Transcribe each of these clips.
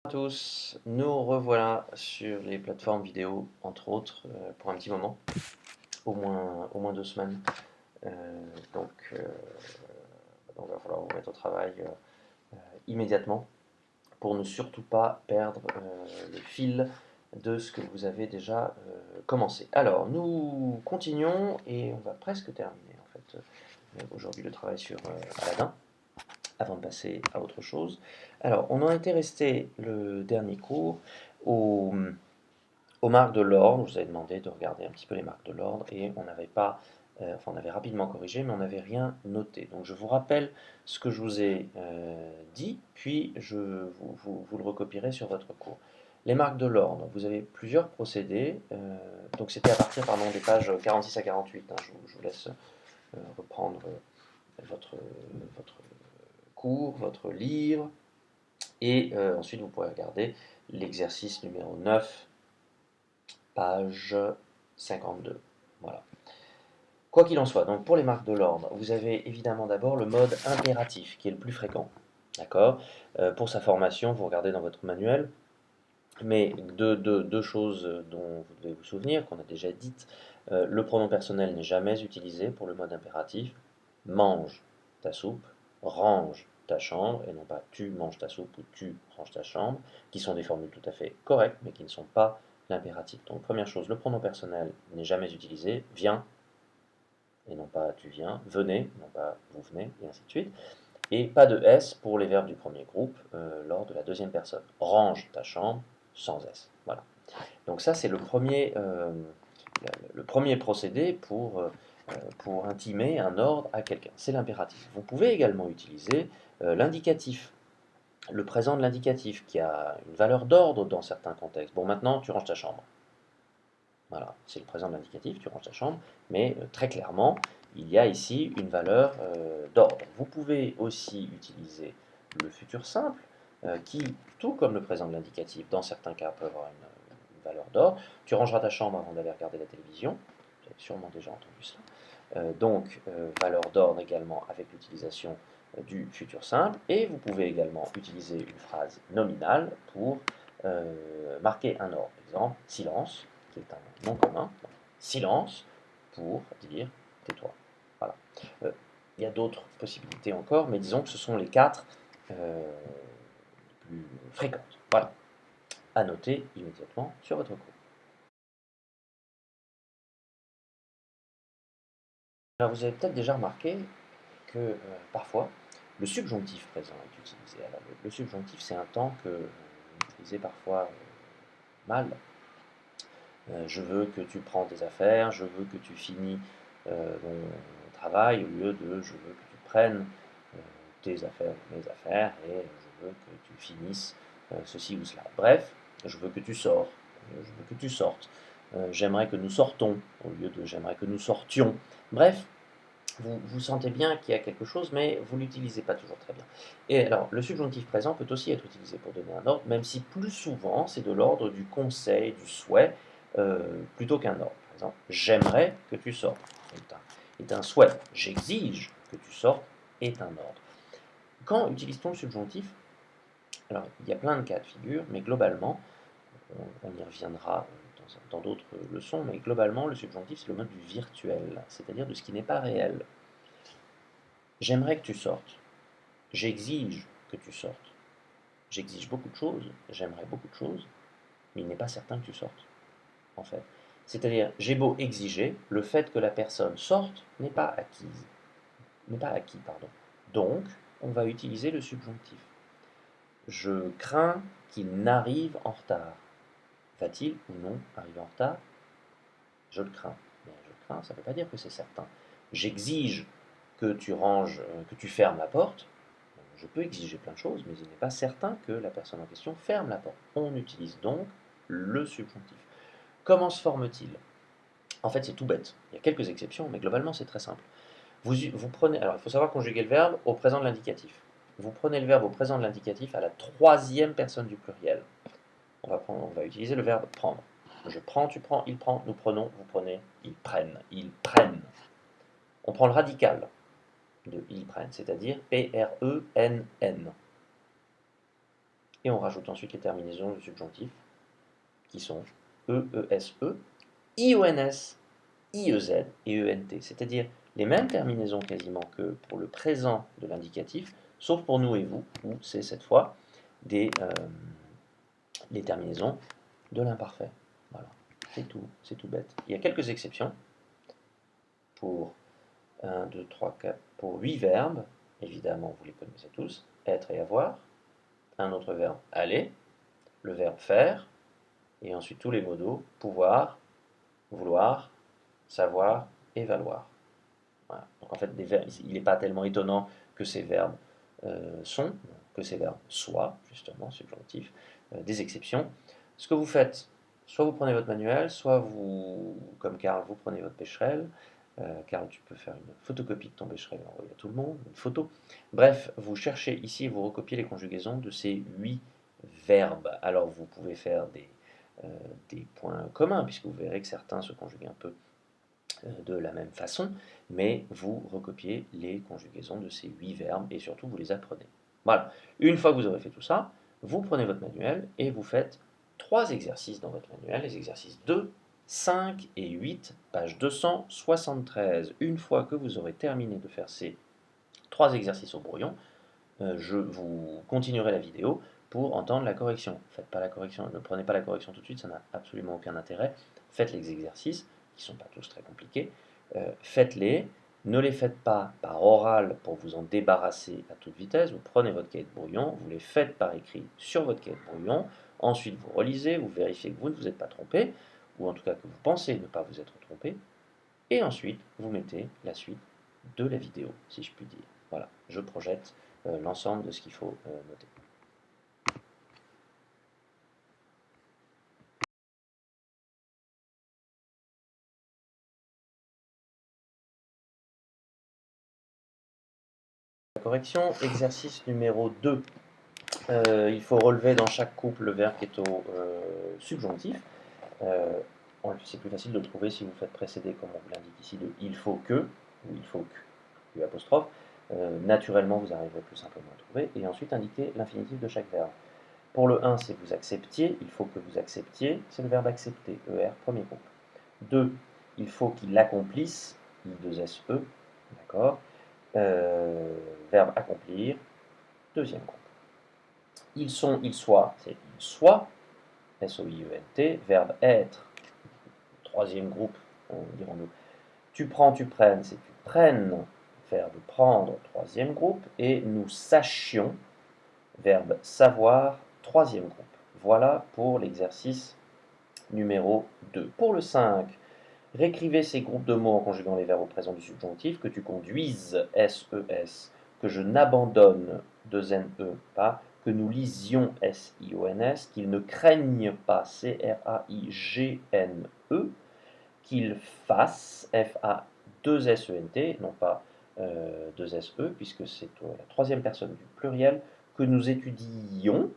À tous, nous revoilà sur les plateformes vidéo, entre autres, pour un petit moment, au moins 2 semaines. Euh, donc, euh, donc, il va falloir vous mettre au travail immédiatement pour ne surtout pas perdre le fil de ce que vous avez déjà commencé. Alors, nous continuons et on va presque terminer en fait aujourd'hui le travail sur Aladdin avant de passer à autre chose. Alors, on en était resté le dernier cours au, aux marques de l'ordre. Je vous avais demandé de regarder un petit peu les marques de l'ordre et on n'avait pas, enfin on avait rapidement corrigé, mais on n'avait rien noté. Donc je vous rappelle ce que je vous ai dit, puis vous le recopierez sur votre cours. Les marques de l'ordre, vous avez plusieurs procédés. Donc c'était à partir pardon, des pages 46 à 48. Hein, je vous laisse reprendre votre, votre cours, votre livre, et ensuite vous pourrez regarder l'exercice numéro 9 page 52. Voilà. Quoi qu'il en soit, donc pour les marques de l'ordre, vous avez évidemment d'abord le mode impératif qui est le plus fréquent. D'accord. Pour sa formation, vous regardez dans votre manuel, mais deux choses dont vous devez vous souvenir, qu'on a déjà dites. Le pronom personnel n'est jamais utilisé pour le mode impératif. Mange ta soupe, range ta chambre, et non pas tu manges ta soupe ou tu ranges ta chambre, qui sont des formules tout à fait correctes, mais qui ne sont pas l'impératif. Donc première chose, le pronom personnel n'est jamais utilisé. Viens, et non pas tu viens. Venez, non pas vous venez, et ainsi de suite. Et pas de S pour les verbes du premier groupe lors de la deuxième personne. Range ta chambre, sans S. Voilà. Donc ça, c'est le premier procédé pour intimer un ordre à quelqu'un. C'est l'impératif. Vous pouvez également utiliser l'indicatif, le présent de l'indicatif, qui a une valeur d'ordre dans certains contextes. Bon, maintenant, tu ranges ta chambre. Voilà, c'est le présent de l'indicatif, tu ranges ta chambre, mais très clairement, il y a ici une valeur d'ordre. Vous pouvez aussi utiliser le futur simple, qui, tout comme le présent de l'indicatif, dans certains cas peut avoir une valeur d'ordre. Tu rangeras ta chambre avant d'aller regarder la télévision, vous avez sûrement déjà entendu cela. Donc, valeur d'ordre également avec l'utilisation du futur simple, et vous pouvez également utiliser une phrase nominale pour marquer un ordre. Exemple, silence, qui est un nom commun. Donc, silence pour dire tais-toi. Voilà. Il y a d'autres possibilités encore, mais disons que ce sont les quatre plus fréquentes. Voilà. À noter immédiatement sur votre cours. Alors, vous avez peut-être déjà remarqué que parfois le subjonctif présent est utilisé. Alors, le subjonctif, c'est un temps que vous utilisez parfois mal. Je veux que tu prends tes affaires, je veux que tu finis ton travail, au lieu de je veux que tu prennes tes affaires ou mes affaires, et je veux que tu finisses ceci ou cela. Bref, je veux que tu sors, je veux que tu sortes. J'aimerais que nous sortons, au lieu de j'aimerais que nous sortions. Bref, vous sentez bien qu'il y a quelque chose, mais vous ne l'utilisez pas toujours très bien. Et alors, le subjonctif présent peut aussi être utilisé pour donner un ordre, même si plus souvent c'est de l'ordre du conseil, du souhait, plutôt qu'un ordre. Par exemple, j'aimerais que tu sortes est un souhait. J'exige que tu sortes est un ordre. Quand utilise-t-on le subjonctif? Alors, il y a plein de cas de figure, mais globalement, on y reviendra dans d'autres leçons, mais globalement, le subjonctif, c'est le mode du virtuel, c'est-à-dire de ce qui n'est pas réel. J'aimerais que tu sortes. J'exige que tu sortes. J'exige beaucoup de choses, j'aimerais beaucoup de choses, mais il n'est pas certain que tu sortes, en fait. C'est-à-dire, j'ai beau exiger, le fait que la personne sorte n'est pas acquise. N'est pas acquis, pardon. Donc, on va utiliser le subjonctif. Je crains qu'il n'arrive en retard. Va-t-il ou non arriver en retard? Je le crains. Mais je le crains, ça ne veut pas dire que c'est certain. J'exige que tu ranges, que tu fermes la porte. Je peux exiger plein de choses, mais il n'est pas certain que la personne en question ferme la porte. On utilise donc le subjonctif. Comment se forme-t-il? En fait, c'est tout bête. Il y a quelques exceptions, mais globalement, c'est très simple. Vous prenez, alors il faut savoir conjuguer le verbe au présent de l'indicatif. Vous prenez le verbe au présent de l'indicatif à la troisième personne du pluriel. On va utiliser le verbe prendre. Je prends, tu prends, il prend, nous prenons, vous prenez, ils prennent, ils prennent. On prend le radical de ils prennent, c'est-à-dire P-R-E-N-N. Et on rajoute ensuite les terminaisons du subjonctif, qui sont E, E-S-E, I-O-N-S, I-E-Z et E-N-T. C'est-à-dire les mêmes terminaisons quasiment que pour le présent de l'indicatif, sauf pour nous et vous, où c'est cette fois les terminaisons de l'imparfait. Voilà, c'est tout bête. Il y a quelques exceptions pour 1, 2, 3, 4, pour 8 verbes, évidemment vous les connaissez tous, être et avoir, un autre verbe aller, le verbe faire, et ensuite tous les modaux, pouvoir, vouloir, savoir et valoir. Voilà. Donc en fait, il n'est pas tellement étonnant que ces verbes sont, que ces verbes soient, justement, subjonctifs, des exceptions. Ce que vous faites, soit vous prenez votre manuel, soit vous, comme Karl, vous prenez votre Becherel. Karl, tu peux faire une photocopie de ton Becherel et l'envoyer à tout le monde, une photo. Bref, vous cherchez ici, vous recopiez les conjugaisons de ces 8 verbes. Alors vous pouvez faire des points communs, puisque vous verrez que certains se conjuguent un peu de la même façon, mais vous recopiez les conjugaisons de ces 8 verbes et surtout vous les apprenez. Voilà, une fois que vous aurez fait tout ça, vous prenez votre manuel et vous faites 3 exercices dans votre manuel, les exercices 2, 5 et 8, page 273. Une fois que vous aurez terminé de faire ces 3 exercices au brouillon, je vous continuerai la vidéo pour entendre la correction. Faites pas la correction, ne prenez pas la correction tout de suite, ça n'a absolument aucun intérêt. Faites les exercices, qui ne sont pas tous très compliqués. Faites-les, ne les faites pas par oral pour vous en débarrasser à toute vitesse. Vous prenez votre cahier de brouillon, vous les faites par écrit sur votre cahier de brouillon. Ensuite, vous relisez, vous vérifiez que vous ne vous êtes pas trompé, ou en tout cas que vous pensez ne pas vous être trompé. Et ensuite, vous mettez la suite de la vidéo, si je puis dire. Voilà, je projette l'ensemble de ce qu'il faut noter. La correction, exercice numéro 2. Il faut relever dans chaque couple le verbe qui est au subjonctif. C'est plus facile de le trouver si vous faites précéder, comme on vous l'indique ici, de il faut que, ou il faut que, apostrophe. Naturellement, vous arriverez plus simplement à trouver. Et ensuite, indiquer l'infinitif de chaque verbe. Pour le 1, c'est vous acceptiez, il faut que vous acceptiez, c'est le verbe accepter, ER, premier groupe. 2, il faut qu'il accomplisse, I2SE, d'accord. Verbe accomplir, deuxième groupe. Ils sont, ils soient, c'est ils soient, S-O-I-E-N-T, verbe être, troisième groupe, dirons-nous. Tu prends, tu prennes, c'est tu prennes, verbe prendre, troisième groupe. Et nous sachions, verbe savoir, troisième groupe. Voilà pour l'exercice numéro 2. Pour le 5, réécrivez ces groupes de mots en conjuguant les verbes au présent du subjonctif, que tu conduises, S-E-S, que je n'abandonne, 2-N-E, pas, que nous lisions, S-I-O-N-S, qu'ils ne craignent pas, C-R-A-I-G-N-E, qu'ils fassent, F-A-2-S-E-N-T, non pas 2-S-E, puisque c'est la troisième personne du pluriel, que nous étudions,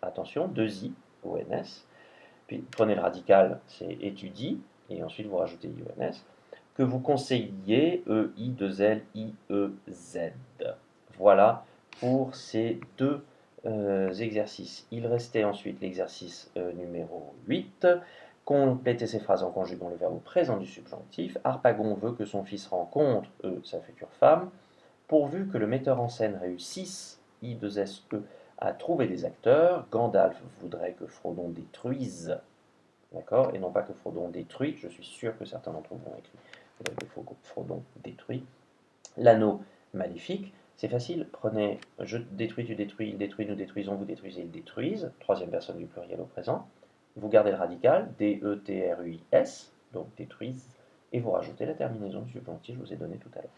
attention, 2-I, O-N-S, puis prenez le radical, c'est étudie, et ensuite vous rajoutez IONS, que vous conseillez, E-I-2-L-I-E-Z. Voilà pour ces deux exercices. Il restait ensuite l'exercice numéro 8. Complétez ces phrases en conjuguant le verbe au présent du subjonctif. Harpagon veut que son fils rencontre, sa future femme, pourvu que le metteur en scène réussisse, I2SE, à trouver des acteurs. Gandalf voudrait que Frodon détruise, d'accord, et non pas que Frodon détruit. Je suis sûr que certains d'entre vous ont écrit que Frodon détruit. L'anneau maléfique, c'est facile. Prenez je détruis, tu détruis, il détruit, nous détruisons, vous détruisez, ils détruisent. Troisième personne du pluriel au présent. Vous gardez le radical, D-E-T-R-U-I-S, donc détruisent, et vous rajoutez la terminaison du subjonctif, je vous ai donné tout à l'heure.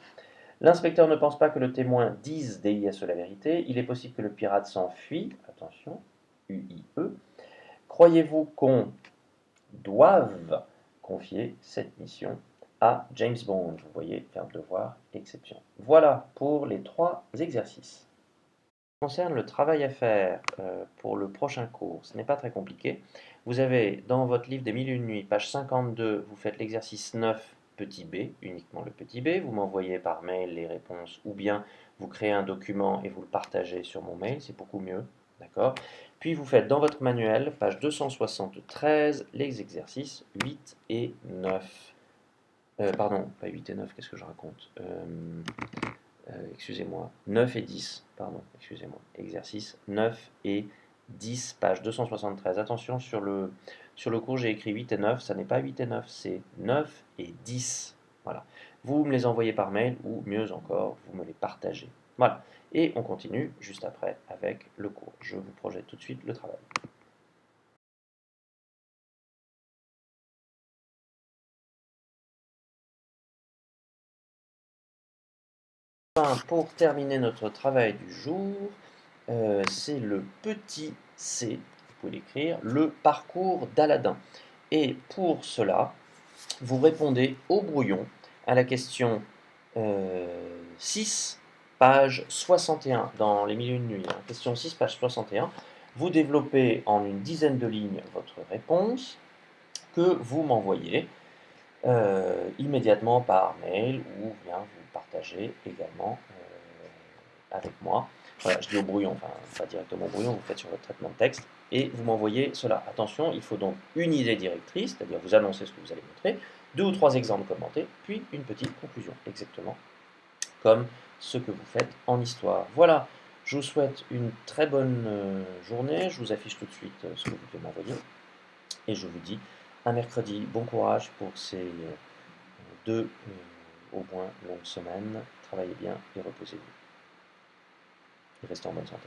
L'inspecteur ne pense pas que le témoin dise DISE la vérité. Il est possible que le pirate s'enfuit. Attention, U-I-E. Croyez-vous qu'on doive confier cette mission à James Bond? Vous voyez, verbe devoir, exception. Voilà pour les 3 exercices. En ce qui concerne le travail à faire pour le prochain cours, ce n'est pas très compliqué. Vous avez dans votre livre des Mille et une nuits, page 52, vous faites l'exercice 9, petit b, uniquement le petit b. Vous m'envoyez par mail les réponses ou bien vous créez un document et vous le partagez sur mon mail, c'est beaucoup mieux. D'accord. Puis vous faites dans votre manuel, page 273, les exercices 8 et 9. Pardon, pas 8 et 9, qu'est-ce que je raconte excusez-moi, 9 et 10, pardon, excusez-moi, exercice 9 et 10, page 273. Attention, sur le cours, j'ai écrit 8 et 9, ça n'est pas 8 et 9, c'est 9 et 10. Voilà. Vous me les envoyez par mail ou mieux encore, vous me les partagez. Voilà. Et on continue juste après avec le cours. Je vous projette tout de suite le travail. Enfin, pour terminer notre travail du jour, c'est le petit c, vous pouvez l'écrire, le parcours d'Aladin. Et pour cela, vous répondez au brouillon à la question 6, page 61, dans les milieux de nuit. Hein. Question 6, page 61. Vous développez en une dizaine de lignes votre réponse que vous m'envoyez immédiatement par mail ou bien vous partagez également avec moi. Voilà, je dis au brouillon, enfin pas directement au brouillon, vous faites sur votre traitement de texte et vous m'envoyez cela. Attention, il faut donc une idée directrice, c'est-à-dire vous annoncez ce que vous allez montrer, 2 ou 3 exemples commentés, puis une petite conclusion, exactement comme ce que vous faites en histoire. Voilà, je vous souhaite une très bonne journée, je vous affiche tout de suite ce que vous devez m'envoyer et je vous dis à mercredi, bon courage pour ces 2 au moins longues semaines, travaillez bien et reposez-vous et restez en bonne santé.